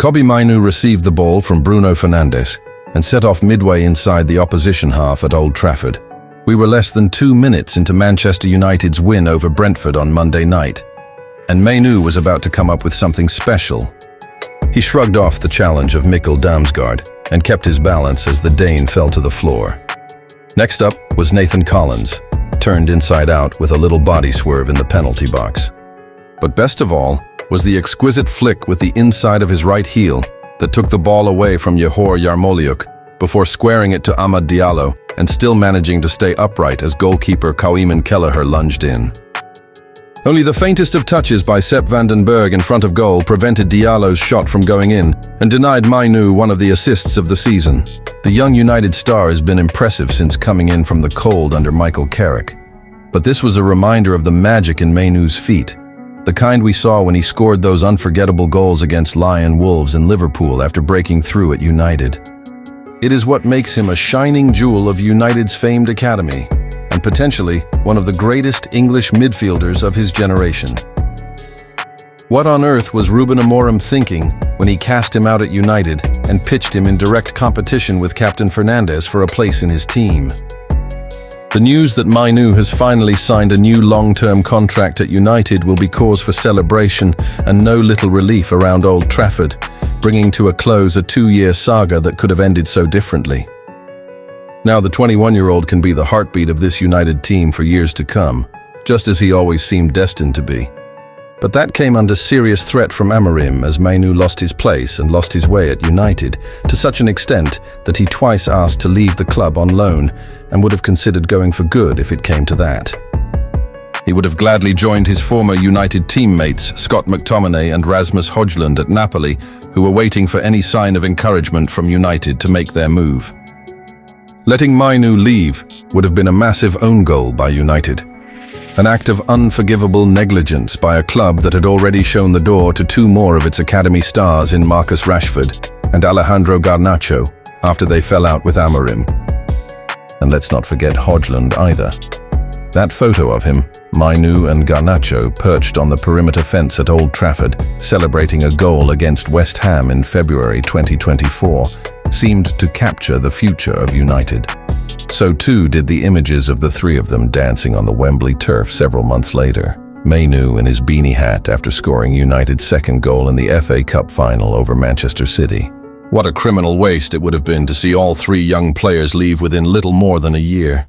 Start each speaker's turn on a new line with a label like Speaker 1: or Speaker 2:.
Speaker 1: Kobbie Mainoo received the ball from Bruno Fernandes and set off midway inside the opposition half at Old Trafford. We were less than 2 minutes into Manchester United's win over Brentford on Monday night, and Mainoo was about to come up with something special. He shrugged off the challenge of Mikkel Damsgaard and kept his balance as the Dane fell to the floor. Next up was Nathan Collins, turned inside out with a little body swerve in the penalty box. But best of all was the exquisite flick with the inside of his right heel that took the ball away from Yehor Yarmolyuk before squaring it to Amad Diallo and still managing to stay upright as goalkeeper Koeman Kelleher lunged in. Only the faintest of touches by Sepp van den Berg in front of goal prevented Diallo's shot from going in and denied Mainoo one of the assists of the season. The young United star has been impressive since coming in from the cold under Michael Carrick. But this was a reminder of the magic in Mainoo's feet, the kind we saw when he scored those unforgettable goals against Lion Wolves in Liverpool after breaking through at United. It is what makes him a shining jewel of United's famed academy, and potentially one of the greatest English midfielders of his generation. What on earth was Ruben Amorim thinking when he cast him out at United and pitched him in direct competition with Captain Fernandes for a place in his team? The news that Mainoo has finally signed a new long-term contract at United will be cause for celebration and no little relief around Old Trafford, bringing to a close a 2-year saga that could have ended so differently. Now the 21-year-old can be the heartbeat of this United team for years to come, just as he always seemed destined to be. But that came under serious threat from Amorim as Mainoo lost his place and lost his way at United to such an extent that he twice asked to leave the club on loan and would have considered going for good if it came to that. He would have gladly joined his former United teammates Scott McTominay and Rasmus Højlund at Napoli, who were waiting for any sign of encouragement from United to make their move. Letting Mainoo leave would have been a massive own goal by United. An act of unforgivable negligence by a club that had already shown the door to 2 more of its academy stars in Marcus Rashford and Alejandro Garnacho after they fell out with Amorim. And let's not forget Højlund either. That photo of him, Mainoo and Garnacho perched on the perimeter fence at Old Trafford, celebrating a goal against West Ham in February 2024, seemed to capture the future of United. So too did the images of the 3 of them dancing on the Wembley turf several months later. Mainoo in his beanie hat after scoring United's 2nd goal in the FA Cup final over Manchester City. What a criminal waste it would have been to see all 3 young players leave within little more than a year.